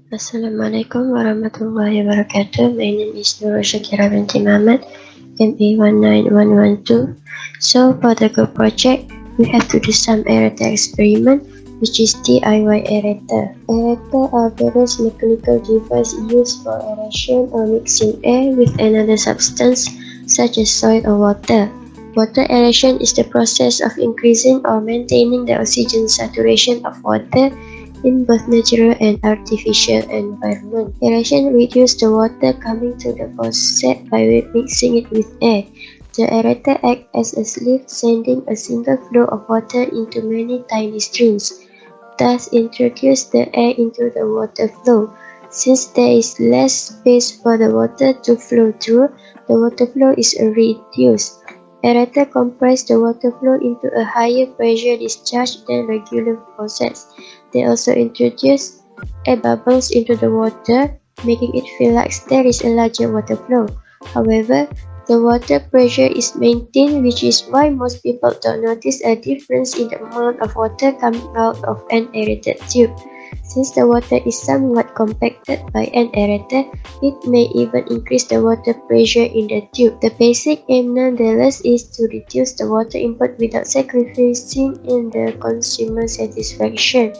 Assalamualaikum warahmatullahi wabarakatuh. My name is Nurul Shakira binti Muhammad, MA 19112. So for the group project, we have to do some aerator experiment, which is DIY aerator. Aerator are various mechanical devices used for aeration or mixing air with another substance, such as soil or water. Water aeration is the process of increasing or maintaining the oxygen saturation of water in both natural and artificial environment. Aeration reduces the water coming to the faucet by mixing it with air. The aerator acts as a sleeve, sending a single flow of water into many tiny streams, thus introduce the air into the water flow. Since there is less space for the water to flow through, the water flow is reduced. Aerator compress the water flow into a higher pressure discharge than regular faucets. They also introduce air bubbles into the water, making it feel like there is a larger water flow. However, the water pressure is maintained, which is why most people don't notice a difference in the amount of water coming out of an aerated tube. Since the water is somewhat compacted by an aerator, it may even increase the water pressure in the tube. The basic aim nonetheless is to reduce the water input without sacrificing in the consumer satisfaction.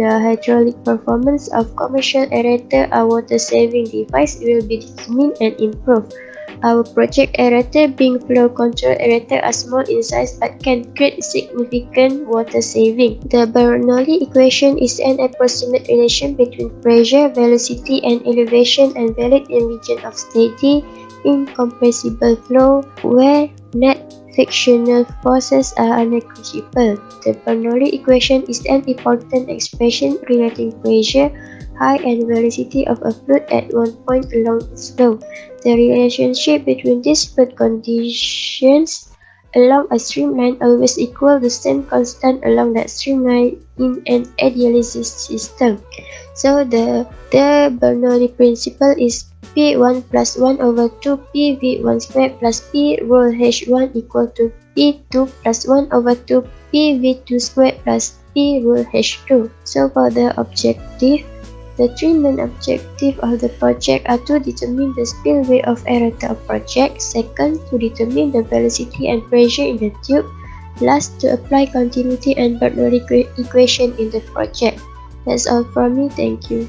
The hydraulic performance of commercial aerator, a water-saving device, will be determined and improved. Our project aerator being flow control aerator are small in size but can create significant water saving. The Bernoulli equation is an approximate relation between pressure, velocity, and elevation and valid in region of steady, incompressible flow where net frictional forces are negligible. The Bernoulli equation is an important expression relating pressure, height, and velocity of a fluid at one point along its flow. The relationship between these fluid conditions along a streamline always equal the same constant along that streamline in an idealized system. So the Bernoulli principle is P1 plus 1 over 2 PV1 squared plus P rho H1 equal to P2 plus 1 over 2 PV2 squared plus P rho H2. So for the objective, the three main objectives of the project are to determine the spillway of aerator project, second, to determine the velocity and pressure in the tube, last, to apply continuity and Bernoulli equation in the project. That's all from me, thank you.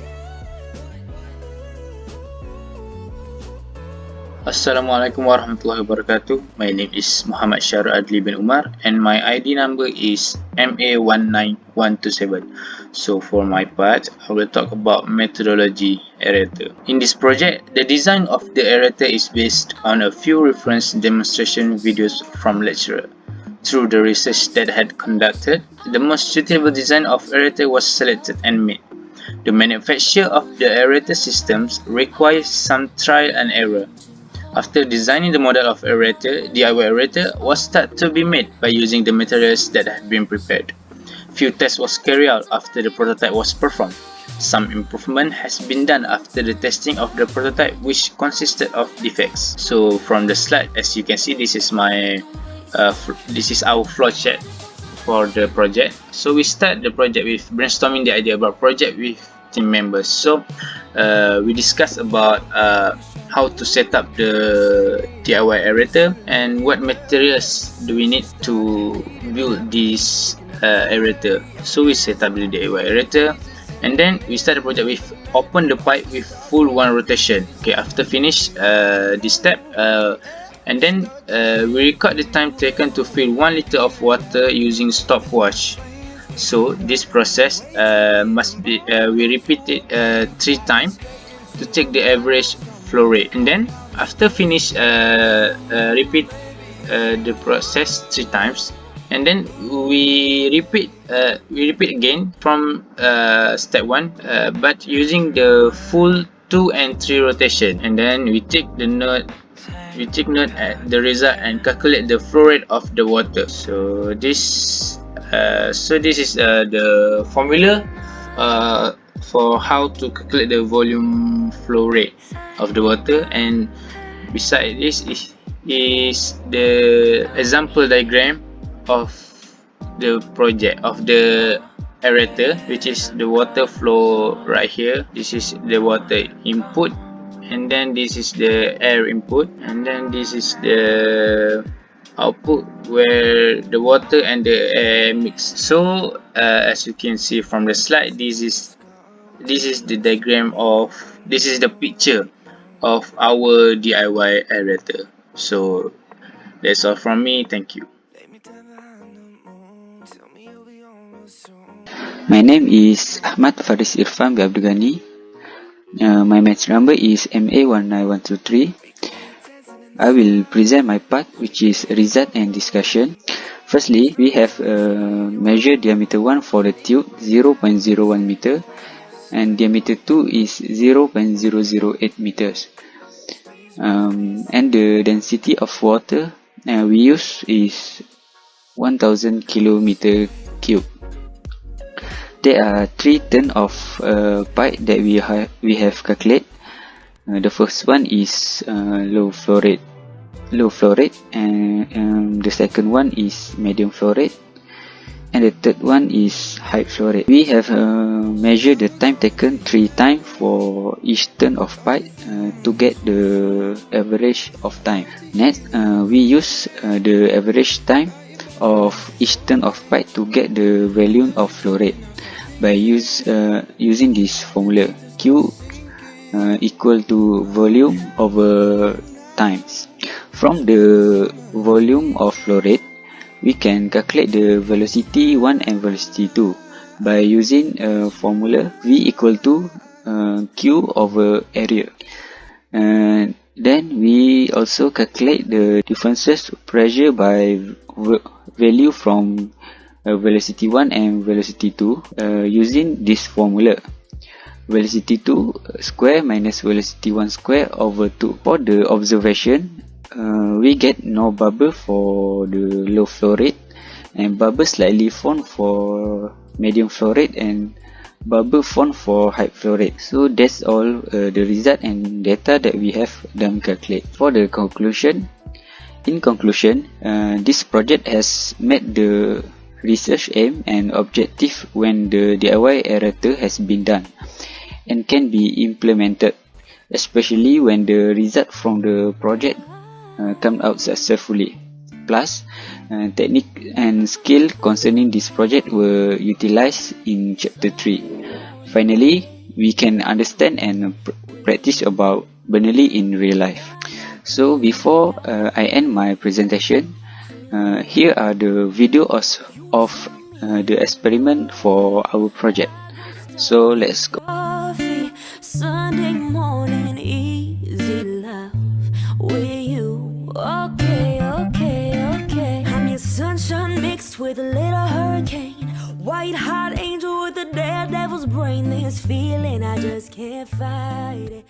Assalamualaikum warahmatullahi wabarakatuh. My name is Muhammad Syarul Adli bin Umar and my ID number is MA19127. So for my part, I will talk about methodology aerator. In this project, the design of the aerator is based on a few reference demonstration videos from lecturer. Through the research that I had conducted, the most suitable design of aerator was selected and made. The manufacture of the aerator systems requires some trial and error. After designing the model of aerator, DIY aerator was started to be made by using the materials that had been prepared. Few tests was carried out after the prototype was performed. Some improvement has been done after the testing of the prototype, which consisted of defects. So from the slide, as you can see, this is our flow chart for the project. So we start the project with brainstorming the idea about project with team members. So we discussed about how to set up the DIY aerator and what materials do we need to build this aerator. So we set up the DIY aerator and then we start the project with open the pipe with full one rotation. Okay, after finish this step, and then we record the time taken to fill 1 liter of water using stopwatch. So this process must be we repeat it 3 times to take the average flow rate, and then after finish repeat the process 3 times, and then we repeat again from step 1 but using the full 2 and 3 rotation, and then we take note at the result and calculate the flow rate of the water. So this is the formula for how to calculate the volume flow rate of the water, and beside this is the example diagram of the project of the aerator, which is the water flow right here. This is the water input, and then this is the air input, and then this is the output where the water and the air mix. So as you can see from the slide, this is the diagram of, this is the picture of our DIY aerator. So that's all from me. Thank you. My name is Ahmad Faris Irfan Abdugani. My match number is MA19123. I will present my part, which is result and discussion. Firstly, we have measure diameter 1 for the tube 0.01 meter and diameter 2 is 0.008 meters. And the density of water we use is 1000 kilometer cube. There are 3 tons of pipe that we have calculated. The first one is low flow rate, and the second one is medium flow rate, and the third one is high flow rate. We have measured the time taken 3 times for each ton of pipe to get the average of time. Next, we use the average time of each ton of pipe to get the value of flow rate by using this formula: Q equal to volume over times. From the volume of flow rate, we can calculate the velocity 1 and velocity 2 by using a formula V equal to Q over area. Then we also calculate the differences pressure by value from velocity 1 and velocity 2 using this formula: velocity 2 square minus velocity 1 square over 2. For the observation, we get no bubble for the low flow rate, and bubble slightly formed for medium flow rate, and bubble formed for high flow rate. So that's all the result and data that we have done calculate. For the conclusion, in conclusion, this project has met the research aim and objective when the DIY aerator has been done and can be implemented, especially when the result from the project come out successfully. Plus, technique and skill concerning this project were utilized in chapter 3. Finally, we can understand and practice about Bernoulli in real life. So before I end my presentation, here are the videos of the experiment for our project. So let's go. Sunday morning, easy love with you. Okay. I'm your sunshine mixed with a little hurricane. White hot angel with the daredevil's brain. This feeling, I just can't fight it.